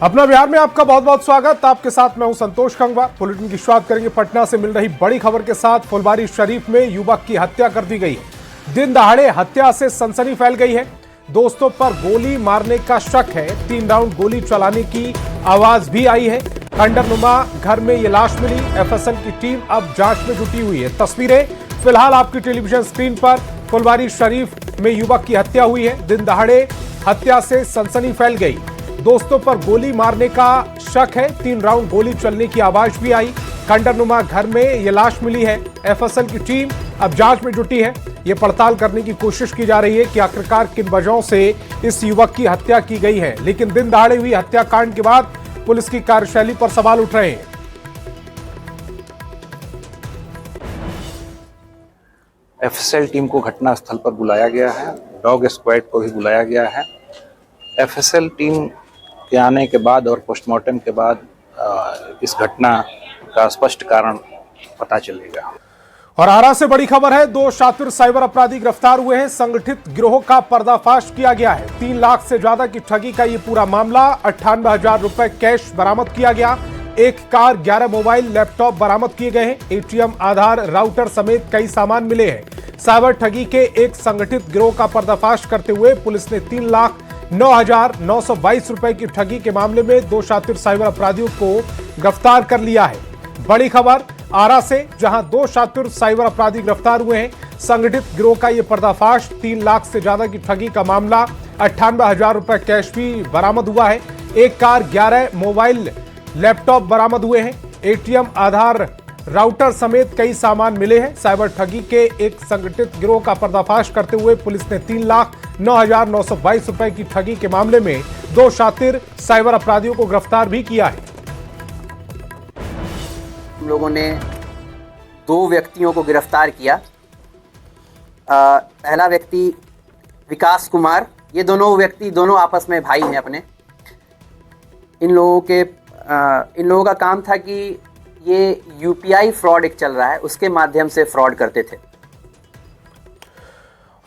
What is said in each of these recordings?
अपना बिहार में आपका बहुत बहुत स्वागत। आपके साथ मैं हूं संतोष कंगवा। बुलेटिन की शुरुआत करेंगे पटना से मिल रही बड़ी खबर के साथ। फुलवारी शरीफ में युवक की हत्या कर दी गई है। दिन दहाड़े हत्या से सनसनी फैल गई है। दोस्तों पर गोली मारने का शक है। 3 राउंड गोली चलाने की आवाज भी आई है। खंडरनुमा घर में ये लाश मिली। एफएसएल की टीम अब जांच में जुटी हुई है। तस्वीरें फिलहाल आपकी टेलीविजन स्क्रीन पर। फुलवारी शरीफ में युवक की हत्या हुई है। दिन दहाड़े हत्या से सनसनी फैल गई। दोस्तों पर गोली मारने का शक है। 3 राउंड गोली चलने की आवाज भी आई। खंडरनुमा घर में यह लाश मिली है। एफएसएल की टीम अब जांच में जुटी है। यह पड़ताल करने की कोशिश की जा रही है कि आखिरकार किन वजहों से इस युवक की हत्या की गई है। लेकिन दिन दहाड़े हुई हत्याकांड के बाद पुलिस की कार्यशैली पर सवाल उठ रहे हैं। एफएसएल टीम को घटनास्थल पर बुलाया गया है। डॉग स्क्वाड को भी बुलाया गया है। एफएसएल टीम के आने के बाद और पोस्टमार्टम के बाद इस घटना का स्पष्ट कारण पता चलेगा। और आरा से बड़ी खबर है। 2 शातिर साइबर अपराधी गिरफ्तार हुए हैं। संगठित गिरोह का पर्दाफाश किया गया है। 3 लाख से ज्यादा की ठगी का ये पूरा मामला। 98,000 रुपए कैश बरामद किया गया। 1 कार, 11 मोबाइल, लैपटॉप बरामद किए गए हैं। एटीएम, आधार, राउटर समेत कई सामान मिले हैं। साइबर ठगी के एक संगठित गिरोह का पर्दाफाश करते हुए पुलिस ने 3,09,922 रुपए की ठगी के मामले में 2 शातिर साइबर अपराधियों को गिरफ्तार कर लिया है। बड़ी खबर आरा से, जहां 2 शातिर साइबर अपराधी गिरफ्तार हुए हैं। संगठित गिरोह का यह पर्दाफाश। 3 लाख से ज्यादा की ठगी का मामला। 98,000 रुपए कैश भी बरामद हुआ है। 1 कार, 11 मोबाइल, लैपटॉप बरामद हुए हैं। एटीएम, आधार, राउटर समेत कई सामान मिले हैं। साइबर ठगी के एक संगठित गिरोह का पर्दाफाश करते हुए पुलिस ने 3,09,922 रुपए की ठगी के मामले में 2 शातिर साइबर अपराधियों को गिरफ्तार भी किया है। हम लोगों ने 2 व्यक्तियों को गिरफ्तार किया। पहला व्यक्ति विकास कुमार। ये दोनों व्यक्ति दोनों आपस में भाई हैं अपने। इन लोगों का काम था कि ये यूपीआई फ्रॉड एक चल रहा है, उसके माध्यम से फ्रॉड करते थे।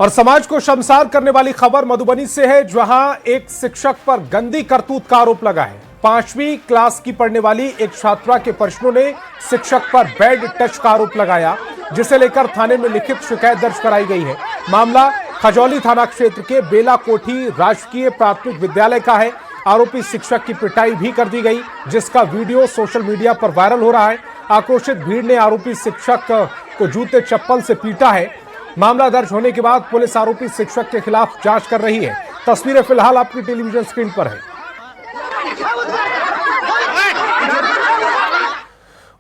और समाज को शर्मसार करने वाली खबर मधुबनी से है, जहां एक शिक्षक पर गंदी करतूत का आरोप लगा है। 5वीं क्लास की पढ़ने वाली एक छात्रा के परिजनों ने शिक्षक पर बैड टच का आरोप लगाया, जिसे लेकर थाने में लिखित शिकायत दर्ज कराई गई है। मामला खजौली थाना क्षेत्र के बेला कोठी राजकीय प्राथमिक विद्यालय का है। आरोपी शिक्षक की पिटाई भी कर दी गई, जिसका वीडियो सोशल मीडिया पर वायरल हो रहा है। आक्रोशित भीड़ ने आरोपी शिक्षक को जूते चप्पल से पीटा है। मामला दर्ज होने के बाद पुलिस आरोपी शिक्षक के खिलाफ जांच कर रही है। तस्वीरें फिलहाल आपकी टेलीविजन स्क्रीन पर है।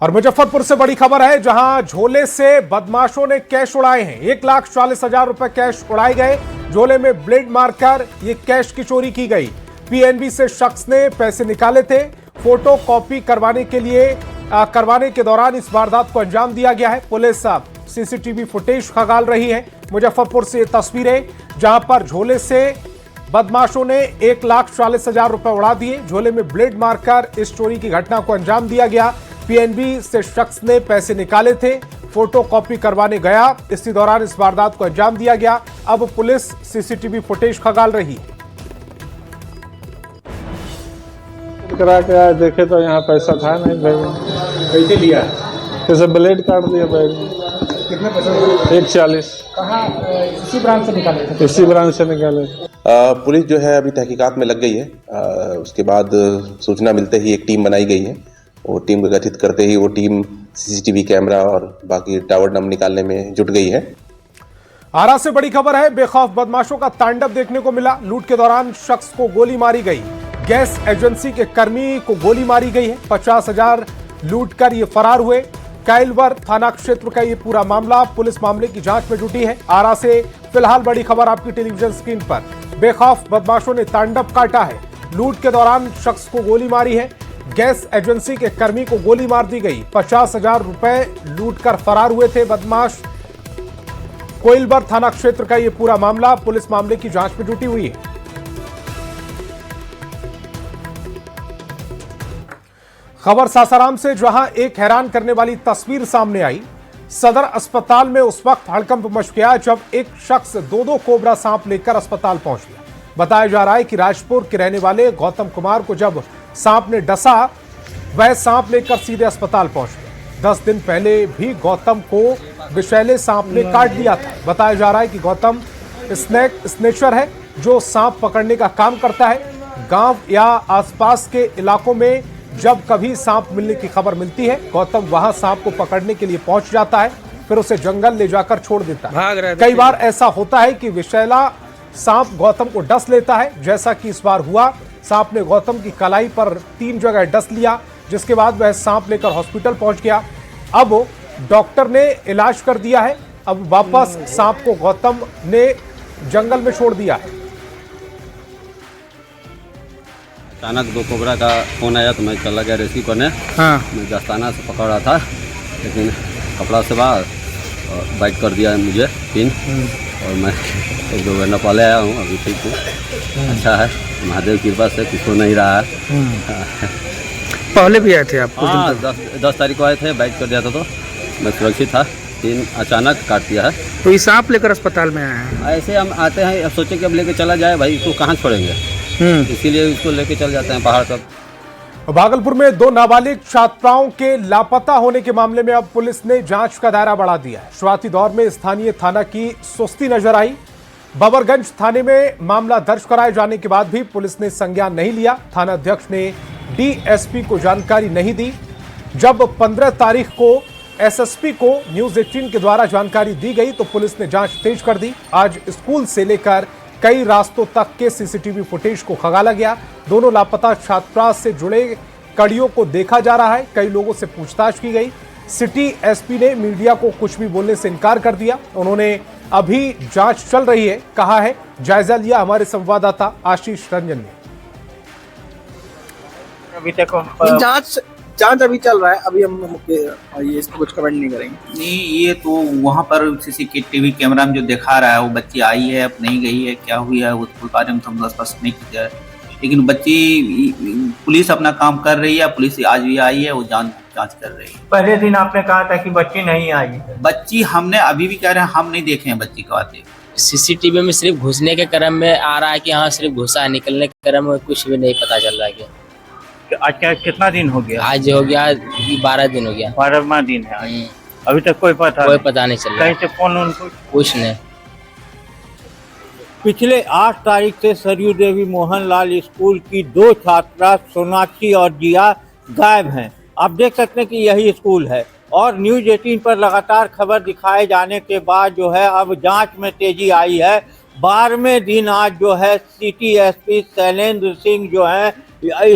और मुजफ्फरपुर से बड़ी खबर है, जहां झोले से बदमाशों ने कैश उड़ाए हैं। 1,40,000 रुपए कैश उड़ाए गए। झोले में ब्लेड मारकर ये कैश की चोरी की गई। पीएनबी से शख्स ने पैसे निकाले थे। फोटो कॉपी करवाने के दौरान इस वारदात को अंजाम दिया गया है। पुलिस सीसीटीवी फुटेज खंगाल रही है। मुजफ्फरपुर से ये तस्वीरें, जहां पर झोले से बदमाशों ने 1,40,000 रुपए उड़ा दिए। झोले में ब्लेड मारकर इस चोरी की घटना को अंजाम दिया गया। पीएनबी से शख्स ने पैसे निकाले थे, फोटो कॉपी करवाने गया। इसी दौरान इस वारदात को अंजाम दिया गया। अब पुलिस सीसीटीवी फुटेज खंगाल रही है। करा के आए, देखे तो यहाँ पैसा था नहीं बैग में। कैसे लिया? कैसे ब्लेड काट दिया बैग में। कितने पैसे? 1,40। कहाँ? इसी ब्रांच से निकाले थे? इसी ब्रांच से निकाले। पुलिस जो है अभी तहकीकात में लग गई है। उसके बाद सूचना मिलते ही एक टीम बनाई गई है। वो टीम को गठित करते ही वो टीम सीसीटीवी कैमरा और बाकी टावर नंबर निकालने में जुट गई है। आरा से बड़ी खबर है। बेखौफ बदमाशों का तांडव देखने को मिला। लूट के दौरान शख्स को गोली मारी गई। गैस एजेंसी के कर्मी को गोली मारी गई है। 50,000 लूट कर ये फरार हुए। कैलवर थाना क्षेत्र का ये पूरा मामला। पुलिस मामले की जांच में जुटी है। आरा से फिलहाल बड़ी खबर आपकी टेलीविजन स्क्रीन पर। बेखौफ बदमाशों ने तांडव काटा है। लूट के दौरान शख्स को गोली मारी है। गैस एजेंसी के कर्मी को गोली मार दी गई। 50,000 रुपए लूट कर फरार हुए थे बदमाश। कोइलवर थाना क्षेत्र का ये पूरा मामला। पुलिस मामले की जांच में जुटी हुई है। खबर सासाराम से, जहां एक हैरान करने वाली तस्वीर सामने आई। सदर अस्पताल में उस वक्त हड़कंप मच गया जब एक शख्स 2 कोबरा सांप लेकर अस्पताल पहुंच गया। बताया जा रहा है कि राजपुर के रहने वाले गौतम कुमार को जब सांप ने डसा, वह सांप लेकर सीधे अस्पताल पहुंच गया। 10 दिन पहले भी गौतम को विषैले सांप ने काट दिया था। बताया जा रहा है कि गौतम स्नेचर है जो सांप पकड़ने का काम करता है। गांव या आसपास के इलाकों में जब कभी सांप मिलने की खबर मिलती है, गौतम वहां सांप को पकड़ने के लिए पहुंच जाता है, फिर उसे जंगल ले जाकर छोड़ देता है। कई बार ऐसा होता है कि विषैला सांप गौतम को डस लेता है, जैसा कि इस बार हुआ। सांप ने गौतम की कलाई पर 3 जगह डस लिया, जिसके बाद वह सांप लेकर हॉस्पिटल पहुंच गया। अब डॉक्टर ने इलाज कर दिया है। अब वापस सांप को गौतम ने जंगल में छोड़ दिया है। अचानक 2 कोबरा का फोन आया तो मैं चला गया रेस्क्यू करने। मैं दस्ताना से पकड़ रहा था, लेकिन कपड़ा से बाहर और बाइट कर दिया मुझे पिन, और मैं 1-2 घंटा पहले आया हूँ, अभी ठीक हूँ। अच्छा है, महादेव की कृपा से कुछ हो नहीं रहा है। पहले भी आए थे आप? हाँ, 10 तारीख को आए थे, बाइट कर दिया था तो मैं सुरक्षित था। पिन अचानक काट दिया है। तो ये सांप लेकर अस्पताल में आए हैं? ऐसे हम आते हैं, अब सोचे कि अब लेके चला जाए भाई, इसको कहाँ छोड़ेंगे, इसीलिए इसको लेके चल जाते हैं पहाड़ तक। भागलपुर में 2 नाबालिग छात्राओं के लापता होने के मामले में अब पुलिस ने जांच का दायरा बढ़ा दिया है। शुरुआती दौर में स्थानीय थाना की सुस्ती नजर आई। बबरगंज थाने में मामला दर्ज कराए जाने के बाद भी पुलिस ने संज्ञान नहीं लिया। थाना अध्यक्ष ने डीएसपी को जानकारी नहीं दी। जब 15 तारीख को एसएसपी को न्यूज 18 के द्वारा जानकारी दी गई तो पुलिस ने जांच तेज कर दी। आज स्कूल से लेकर कई रास्तों तक के सीसीटीवी फुटेज को खंगाला गया। दोनों लापता छात्रा से जुड़े कड़ियों को देखा जा रहा है। कई लोगों से पूछताछ की गई। सिटी एसपी ने मीडिया को कुछ भी बोलने से इनकार कर दिया। उन्होंने अभी जांच चल रही है कहा है। जायजा लिया हमारे संवाददाता आशीष रंजन ने। अभी तक जांच अभी चल रहा है, अभी हम ये इसको कुछ कमेंट नहीं करेंगे। नहीं, ये तो वहाँ पर सीसीटीवी कैमरा में जो दिखा रहा है वो बच्ची आई है, अब नहीं गई है, क्या हुई है वो बारे में तो हम स्पष्ट नहीं किया है। लेकिन बच्ची, पुलिस अपना काम कर रही है, पुलिस आज भी आई है, वो जांच कर रही है। पहले दिन आपने कहा था कि बच्ची नहीं आई। बच्ची हमने अभी भी कह रहे हैं, हम नहीं देखे हैं बच्ची को आते। सीसीटीवी में सिर्फ घुसने के क्रम में आ रहा है कि हाँ सिर्फ घुसा है, निकलने के क्रम में कुछ भी नहीं पता चल रहा है। आज क्या कितना दिन हो गया? आज हो गया 12 दिन हो गया। 12वां दिन है आज। अभी तक कोई पता नहीं चल रहा। कैसे फोन उनको कुछ नहीं। पिछले 8 तारीख से सरयू देवी मोहनलाल स्कूल की 2 छात्रा सोनाक्षी और जिया गायब हैं। आप देख सकते हैं कि यही स्कूल है और न्यूज 18 पर लगातार खबर दिखाए जाने के बाद जो है अब जांच में तेजी आई है। 12वें दिन आज जो है सिटी एसपी शैलेंद्र सिंह जो है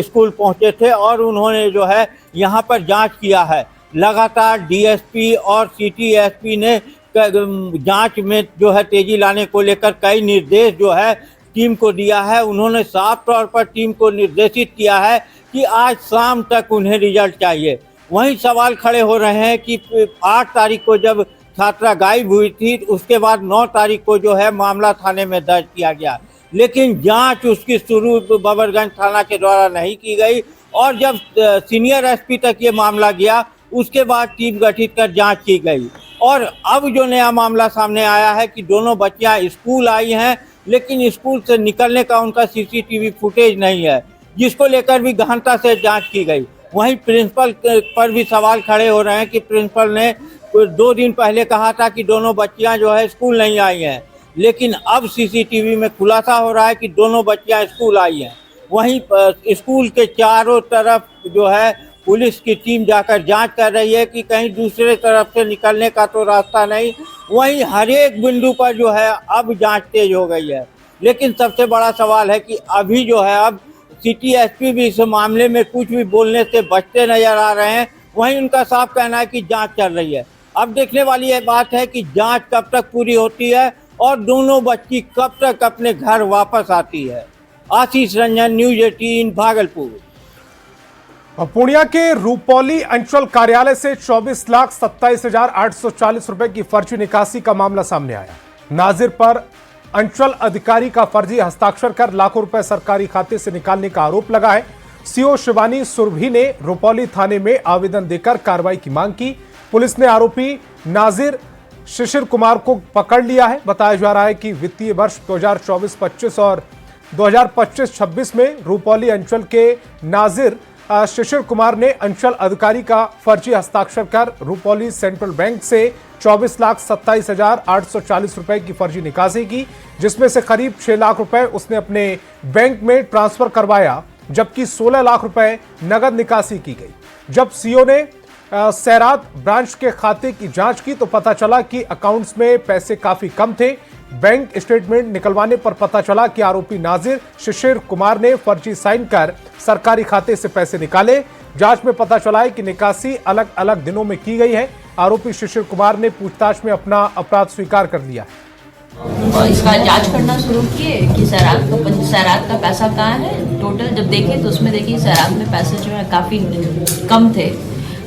स्कूल पहुंचे थे और उन्होंने जो है यहाँ पर जांच किया है। लगातार डीएसपी और सिटी एसपी ने जांच में जो है तेजी लाने को लेकर कई निर्देश जो है टीम को दिया है। उन्होंने साफ तौर पर टीम को निर्देशित किया है कि आज शाम तक उन्हें रिजल्ट चाहिए। वहीं सवाल खड़े हो रहे हैं कि 8 तारीख को जब छात्रा गायब हुई थी उसके बाद 9 तारीख को जो है मामला थाने में दर्ज किया गया, लेकिन जांच उसकी शुरू बबरगंज थाना के द्वारा नहीं की गई और जब सीनियर एसपी तक ये मामला गया उसके बाद टीम गठित कर जांच की गई। और अब जो नया मामला सामने आया है कि दोनों बच्चियां स्कूल आई हैं लेकिन स्कूल से निकलने का उनका सीसीटीवी फुटेज नहीं है, जिसको लेकर भी गहनता से जांच की गई। वहीं प्रिंसिपल पर भी सवाल खड़े हो रहे हैं कि प्रिंसिपल ने 2 दिन पहले कहा था कि दोनों बच्चियां जो है स्कूल नहीं आई हैं, लेकिन अब सीसीटीवी में खुलासा हो रहा है कि दोनों बच्चियां स्कूल आई हैं। वहीं स्कूल के चारों तरफ जो है पुलिस की टीम जाकर जांच कर रही है कि कहीं दूसरे तरफ से निकलने का तो रास्ता नहीं। वहीं हर एक बिंदु पर जो है अब जांच तेज हो गई है, लेकिन सबसे बड़ा सवाल है कि अभी जो है अब सिटी एसपी भी इस मामले में कुछ भी बोलने से बचते नजर आ रहे हैं। वहीं उनका साफ कहना है कि जांच चल रही है। अब देखने वाली यह बात है कि जांच कब तक पूरी होती है और दोनों बच्ची कब तक अपने घर वापस आती है। आशीष रंजन, न्यूज 18 भागलपुर। पूर्णिया के रूपौली अंचल कार्यालय से 24,27,840 रुपए की फर्जी निकासी का मामला सामने आया। नाजिर पर अंचल अधिकारी का फर्जी हस्ताक्षर कर लाखों रुपए सरकारी खाते से निकालने का आरोप लगा है। सीओ शिवानी सुरभि ने रूपौली थाने में आवेदन देकर कार्रवाई की मांग की। पुलिस ने आरोपी नाजिर शिशिर कुमार को पकड़ लिया है। बताया जा रहा है कि वित्तीय वर्ष 2024-25 और 2025-26 में रुपौली अंचल के नाजिर शिशिर कुमार ने अंचल अधिकारी का फर्जी हस्ताक्षर कर रुपौली सेंट्रल बैंक से 24,27,840 रुपए की फर्जी निकासी की, जिसमें से करीब 6 लाख रुपए उसने अपने बैंक में ट्रांसफर करवाया, जबकि 16 लाख रुपए नगद निकासी की गई। जब सीओ ने सैरात ब्रांच के खाते की जांच की तो पता चला कि अकाउंट्स में पैसे काफी कम थे। बैंक स्टेटमेंट निकलवाने पर पता चला कि आरोपी नाजिर शिशिर कुमार ने फर्जी साइन कर सरकारी खाते से पैसे निकाले। जांच में पता चला है कि निकासी अलग अलग दिनों में की गई है। आरोपी शिशिर कुमार ने पूछताछ में अपना अपराध स्वीकार कर लिया है। और इसका जांच करना शुरू किए कि सैरात का पैसा कहाँ है। टोटल जब देखे तो उसमें देखिए सैरात में पैसे जो है काफ़ी कम थे।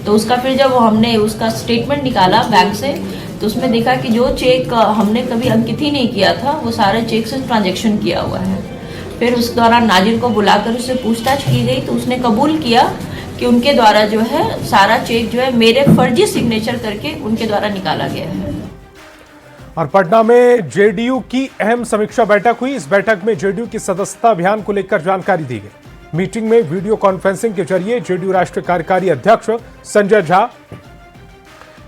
तो उसका फिर जब हमने उसका स्टेटमेंट निकाला बैंक से तो उसमें देखा कि जो चेक हमने कभी अंकित ही नहीं किया था वो सारे चेक से ट्रांजैक्शन किया हुआ है। फिर उस दौरान नाजिर को बुलाकर उससे पूछताछ की गई तो उसने कबूल किया कि उनके द्वारा जो है सारा चेक जो है मेरे फर्जी सिग्नेचर करके उनके द्वारा निकाला गया है। और पटना में जेडीयू की अहम समीक्षा बैठक हुई। इस बैठक में जेडीयू की सदस्यता अभियान को लेकर जानकारी दी गई। मीटिंग में वीडियो कॉन्फ्रेंसिंग के जरिए जेडीयू राष्ट्रीय कार्यकारी अध्यक्ष संजय झा,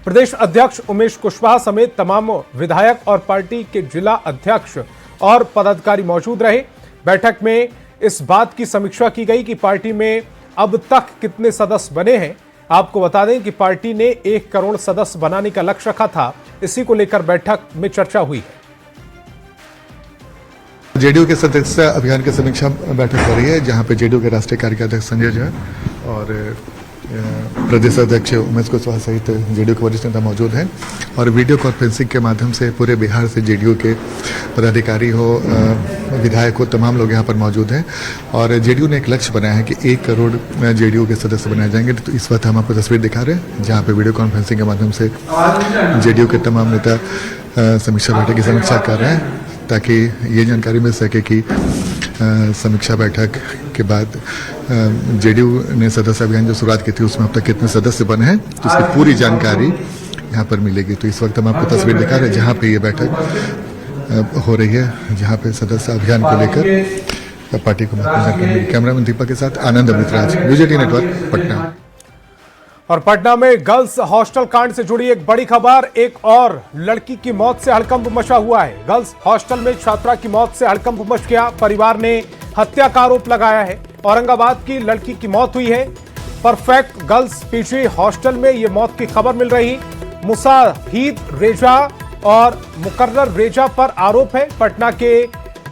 प्रदेश अध्यक्ष उमेश कुशवाहा समेत तमाम विधायक और पार्टी के जिला अध्यक्ष और पदाधिकारी मौजूद रहे। बैठक में इस बात की समीक्षा की गई कि पार्टी में अब तक कितने सदस्य बने हैं। आपको बता दें कि पार्टी ने 1 करोड़ सदस्य बनाने का लक्ष्य रखा था। इसी को लेकर बैठक में चर्चा हुई है। जेडीयू के सदस्यता अभियान की समीक्षा बैठक हो रही है, जहां पे जेडीयू के राष्ट्रीय कार्यकारी अध्यक्ष संजय झा और प्रदेश अध्यक्ष उमेश कुशवाहा सहित जेडीयू के वरिष्ठ नेता मौजूद हैं। और वीडियो कॉन्फ्रेंसिंग के माध्यम से पूरे बिहार से जेडीयू के पदाधिकारी हो, विधायक हो, तमाम लोग यहाँ पर मौजूद हैं। और जेडीयू ने एक लक्ष्य बनाया है कि 1 करोड़ जेडीयू के सदस्य बनाए जाएंगे। तो इस वक्त हम आपको तस्वीर दिखा रहे हैं, जहाँ पे वीडियो कॉन्फ्रेंसिंग के माध्यम से जेडीयू के तमाम नेता समीक्षा बैठक की समीक्षा कर रहे हैं, ताकि ये जानकारी मिल सके कि समीक्षा बैठक के बाद जेडीयू ने सदस्य अभियान जो शुरुआत की थी उसमें अब तक कितने सदस्य बने हैं, तो उसकी पूरी जानकारी यहाँ पर मिलेगी। तो इस वक्त हम आपको तस्वीर दिखा रहे हैं जहाँ पे ये बैठक हो रही है, जहाँ पे सदस्य अभियान को लेकर पार्टी को जानकारी मिली। कैमरामैन दीपक के साथ आनंद अमृतराज, न्यूज 18 नेटवर्क, पटना। और पटना में गर्ल्स हॉस्टल कांड से जुड़ी एक बड़ी खबर। एक और लड़की की मौत से हड़कंप मचा हुआ है। गर्ल्स हॉस्टल में छात्रा की मौत से हड़कंप मच गया। परिवार ने हत्या का आरोप लगाया है। औरंगाबाद की लड़की की मौत हुई है। परफेक्ट गर्ल्स पीजी हॉस्टल में ये मौत की खबर मिल रही। मुसाहिद रेजा और मुकर्रर रेजा पर आरोप है। पटना के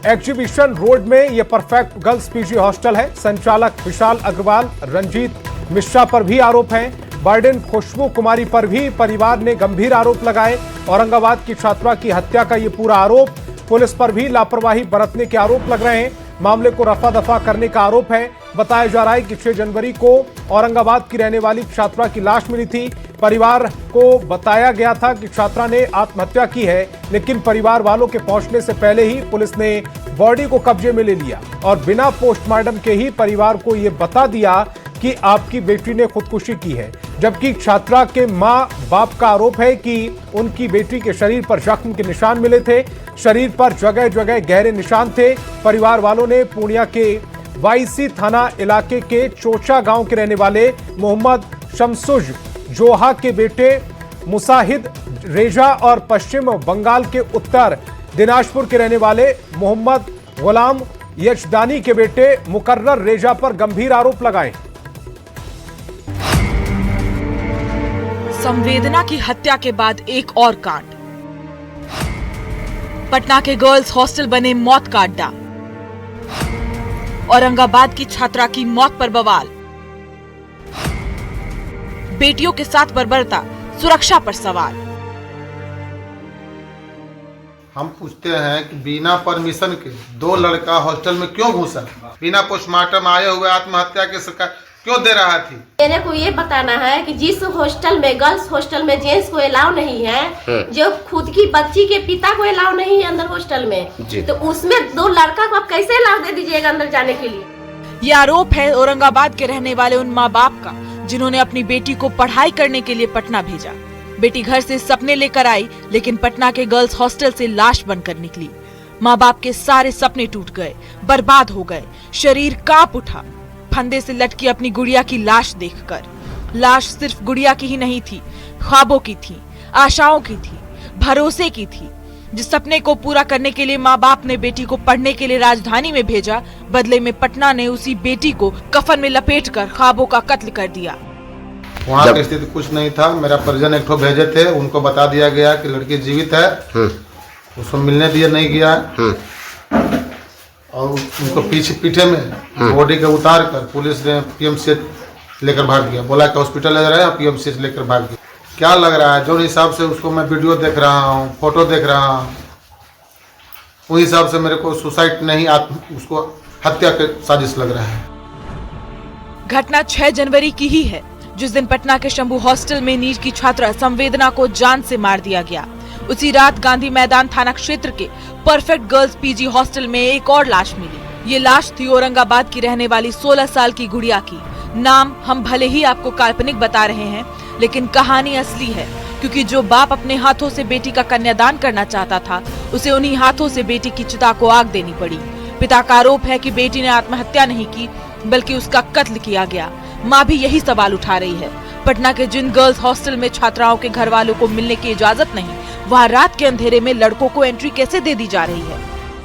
एग्जीबिशन रोड में यह परफेक्ट गर्ल्स पीजी हॉस्टल है। संचालक विशाल अग्रवाल, रंजीत मिश्रा पर भी आरोप है। वार्डन खुशबू कुमारी पर भी परिवार ने गंभीर आरोप लगाए। औरंगाबाद की छात्रा की हत्या का ये पूरा आरोप। पुलिस पर भी लापरवाही बरतने के आरोप लग रहे हैं। मामले को रफा दफा करने का आरोप है। बताया जा रहा है कि 6 जनवरी को औरंगाबाद की रहने वाली छात्रा की लाश मिली थी। परिवार को बताया गया था कि छात्रा ने आत्महत्या की है, लेकिन परिवार वालों के पहुंचने से पहले ही पुलिस ने बॉडी को कब्जे में ले लिया और बिना पोस्टमार्टम के ही परिवार को यह बता दिया कि आपकी बेटी ने खुदकुशी की है। जबकि छात्रा के मां बाप का आरोप है कि उनकी बेटी के शरीर पर जख्म के निशान मिले थे। शरीर पर जगह जगह गहरे निशान थे। परिवार वालों ने पूर्णिया के वाईसी थाना इलाके के चोचा गांव के रहने वाले मोहम्मद शमसुज जोहा के बेटे मुसाहिद रेजा और पश्चिम बंगाल के उत्तर दिनाजपुर के रहने वाले मोहम्मद गुलाम यशदानी के बेटे मुकर्रर रेजा पर गंभीर आरोप लगाए। संवेदना की हत्या के बाद एक और कांड। पटना के गर्ल्स हॉस्टल बने मौत का अड्डा। औरंगाबाद की छात्रा की मौत पर बवाल। बेटियों के साथ बर्बरता, सुरक्षा पर सवाल। हम पूछते हैं कि बिना परमिशन के 2 लड़का हॉस्टल में क्यों घुसा? बिना पोस्टमार्टम आए हुए आत्महत्या की सरकार क्यों दे रहा थी? मेरे को ये बताना है कि जिस हॉस्टल में गर्ल्स हॉस्टल में जेंट्स को अलाउ नहीं है, जो खुद की बच्ची के पिता को अलाउ नहीं है अंदर हॉस्टल में, तो उसमें 2 लड़का को आप कैसे अलाउ दे दीजिएगा अंदर जाने के लिए? ये आरोप है औरंगाबाद के रहने वाले उन माँ बाप का जिन्होंने अपनी बेटी को पढ़ाई करने के लिए पटना भेजा। बेटी घर से सपने लेकर आई, लेकिन पटना के गर्ल्स हॉस्टल से लाश बनकर निकली। माँ बाप के सारे सपने टूट गए, बर्बाद हो गए, शरीर कांप उठा फंदे से लटकी अपनी गुड़िया की लाश देखकर। लाश सिर्फ गुड़िया की ही नहीं थी, ख्वाबों की थी, आशाओं की थी, भरोसे की थी। जिस सपने को पूरा करने के लिए माँ बाप ने बेटी को पढ़ने के लिए राजधानी में भेजा, बदले में पटना ने उसी बेटी को कफन में लपेटकर ख्वाबों का कत्ल कर दिया। वहाँ की स्थिति कुछ नहीं था। मेरा परिजन एक ठो भेजे थे, उनको बता दिया गया कि लड़की जीवित है, उसको मिलने दिया नहीं गया और उनको पीछे में बॉडी के उतार कर पुलिस ने पीएमसीएच लेकर भाग गया। बोला कि हॉस्पिटल ले रहे हैं, पीएमसीएच लेकर भाग गया। क्या लग रहा है, जो हिसाब से उसको मैं वीडियो देख रहा हूँ, फोटो देख रहा हूँ, उस हिसाब से मेरे को सुसाइड नहीं, उसको हत्या की साजिश लग रहा है। घटना 6 जनवरी की ही है, जिस दिन पटना के शंभू हॉस्टल में नीट की छात्रा संवेदना को जान से मार दिया गया। उसी रात गांधी मैदान थाना क्षेत्र के परफेक्ट गर्ल्स पीजी हॉस्टल में एक और लाश मिली। ये लाश थी औरंगाबाद की रहने वाली 16 साल की गुड़िया की। नाम हम भले ही आपको काल्पनिक बता रहे हैं, लेकिन कहानी असली है, क्योंकि जो बाप अपने हाथों से बेटी का कन्यादान करना चाहता था, उसे उन्हीं हाथों से बेटी की चिता को आग देनी पड़ी। पिता का आरोप है कि बेटी ने आत्महत्या नहीं की, बल्कि उसका कत्ल किया गया। माँ भी यही सवाल उठा रही है। पटना के जिन गर्ल्स हॉस्टल में छात्राओं के घर वालों को मिलने की इजाजत नहीं, वहाँ रात के अंधेरे में लड़कों को एंट्री कैसे दे दी जा रही है?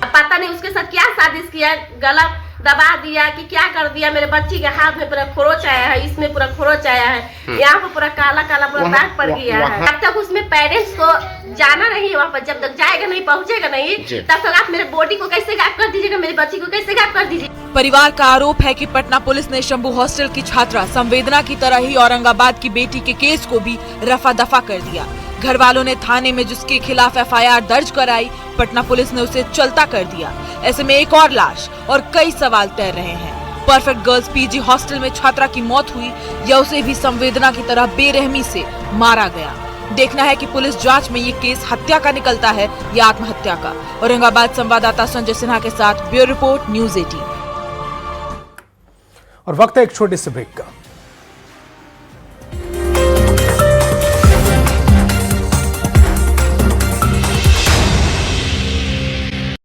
पता नहीं उसके साथ क्या साजिश किया, गला दबा दिया कि क्या कर दिया। मेरे बच्ची के हाथ में पूरा खरोच आया है, इसमें पूरा खरोच आया है, यहाँ पर पूरा काला काला पूरा दाग पड़ गया है। जब तक उसमें पेरेंट्स को जाना नहीं है वहाँ पर, जब तक जाएगा नहीं, पहुँचेगा नहीं, तब तक आप मेरे बॉडी को कैसे गायब कर दीजिएगा, मेरी बच्ची को कैसे गायब कर दीजिए। परिवार का आरोप है कि पटना पुलिस ने शंभू हॉस्टल की छात्रा संवेदना की तरह ही औरंगाबाद की बेटी के केस को भी रफा दफा कर दिया। घर वालों ने थाने में जिसके खिलाफ एफआईआर दर्ज कराई, पटना पुलिस ने उसे चलता कर दिया। ऐसे में एक और लाश और कई सवाल तैर रहे हैं। परफेक्ट गर्ल्स पीजी हॉस्टल में छात्रा की मौत हुई या उसे भी संवेदना की तरह बेरहमी से मारा गया? देखना है कि पुलिस जांच में ये केस हत्या का निकलता है या आत्महत्या का। औरंगाबाद संवाददाता संजय सिन्हा के साथ ब्यूरो रिपोर्ट, न्यूज़ 18। और वक्त है एक छोटे से ब्रेक का।